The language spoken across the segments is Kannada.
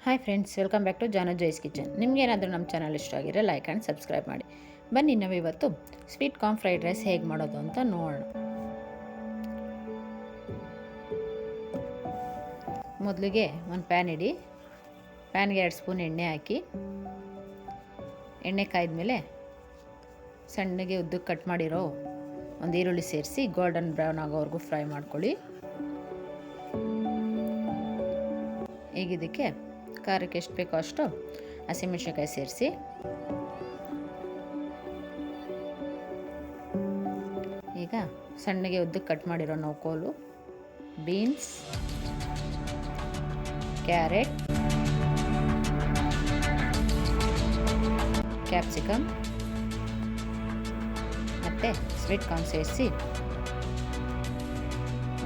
Hi friends, welcome back to Janu ಜೈಸ್ ಕಿಚನ್. ನಿಮಗೇನಾದರೂ ನಮ್ಮ ಚಾನಲ್ ಇಷ್ಟ ಆಗಿದ್ರೆ ಲೈಕ್ ಆ್ಯಂಡ್ ಸಬ್ಸ್ಕ್ರೈಬ್ ಮಾಡಿ. ಬನ್ನಿ ನಾವಿವತ್ತು ಸ್ವೀಟ್ ಕಾರ್ನ್ ಫ್ರೈಡ್ ರೈಸ್ ಹೇಗೆ ಮಾಡೋದು ಅಂತ ನೋಡೋಣ. ಮೊದಲಿಗೆ ಒಂದು ಪ್ಯಾನ್ ಇಡಿ. ಪ್ಯಾನ್ಗೆ 2 ಸ್ಪೂನ್ ಎಣ್ಣೆ ಹಾಕಿ, ಎಣ್ಣೆ ಕಾಯ್ದಮೇಲೆ ಸಣ್ಣಗೆ ಉದ್ದಕ್ಕೆ ಕಟ್ ಮಾಡಿರೋ ಒಂದು ಈರುಳ್ಳಿ ಸೇರಿಸಿ ಗೋಲ್ಡನ್ ಬ್ರೌನ್ ಆಗೋವರೆಗೂ ಫ್ರೈ ಮಾಡ್ಕೊಳ್ಳಿ. ಈಗ ಇದಕ್ಕೆ ಖಾರಕ್ಕೆ ಎಷ್ಟು ಬೇಕೋ ಅಷ್ಟು ಹಸಿಮೆಣಸಿನ್ಕಾಯಿ ಸೇರಿಸಿ, ಈಗ ಸಣ್ಣಗೆ ಉದ್ದಕ್ಕೆ ಕಟ್ ಮಾಡಿರೋ ನೌಕೋಲು, ಬೀನ್ಸ್, ಕ್ಯಾರೆಟ್, ಕ್ಯಾಪ್ಸಿಕಮ್ ಮತ್ತು ಸ್ವೀಟ್ ಕಾರ್ನ್ ಸೇರಿಸಿ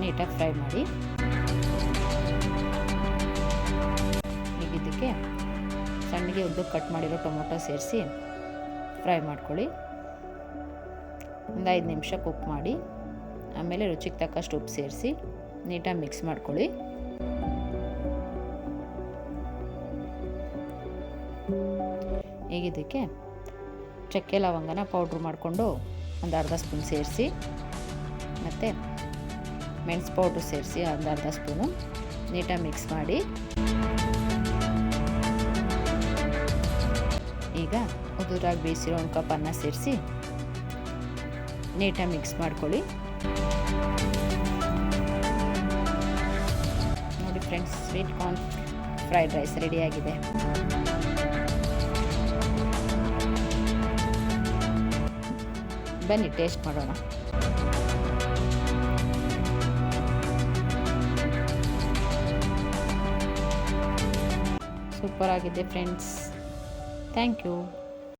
ನೀಟಾಗಿ ಫ್ರೈ ಮಾಡಿ. ಇದಕ್ಕೆ ಸಣ್ಣಗೆ ಉದ್ದಕ್ಕೆ ಕಟ್ ಮಾಡಿರೋ ಟೊಮೊಟೊ ಸೇರಿಸಿ ಫ್ರೈ ಮಾಡ್ಕೊಳ್ಳಿ. ಒಂದು 5 ನಿಮಿಷ ಕುಕ್ ಮಾಡಿ, ಆಮೇಲೆ ರುಚಿಗೆ ತಕ್ಕಷ್ಟು ಉಪ್ಪು ಸೇರಿಸಿ ನೀಟಾಗಿ ಮಿಕ್ಸ್ ಮಾಡ್ಕೊಳ್ಳಿ. ಈಗ ಇದಕ್ಕೆ ಚಕ್ಕೆ ಲವಂಗನ ಪೌಡ್ರ್ ಮಾಡಿಕೊಂಡು ಒಂದು ಅರ್ಧ ಸ್ಪೂನ್ ಸೇರಿಸಿ, ಮತ್ತು ಮೆಣಸು ಪೌಡ್ರು ಸೇರಿಸಿ ಒಂದು ಅರ್ಧ ಸ್ಪೂನು ನೀಟಾಗಿ ಮಿಕ್ಸ್ ಮಾಡಿ. ಈಗ ಉದುರಾಗಿ ಬೇಯಿಸಿರೋ 1 ಕಪ್ ಅನ್ನ ಸೇರಿಸಿ ನೀಟಾಗಿ ಮಿಕ್ಸ್ ಮಾಡ್ಕೊಳ್ಳಿ. ನೋಡಿ friends, sweet corn fried rice ರೆಡಿಯಾಗಿದೆ. ಬನ್ನಿ ಟೇಸ್ಟ್ ಮಾಡೋಣ. ಸೂಪರ್ ಆಗಿದೆ ಫ್ರೆಂಡ್ಸ್. Thank you.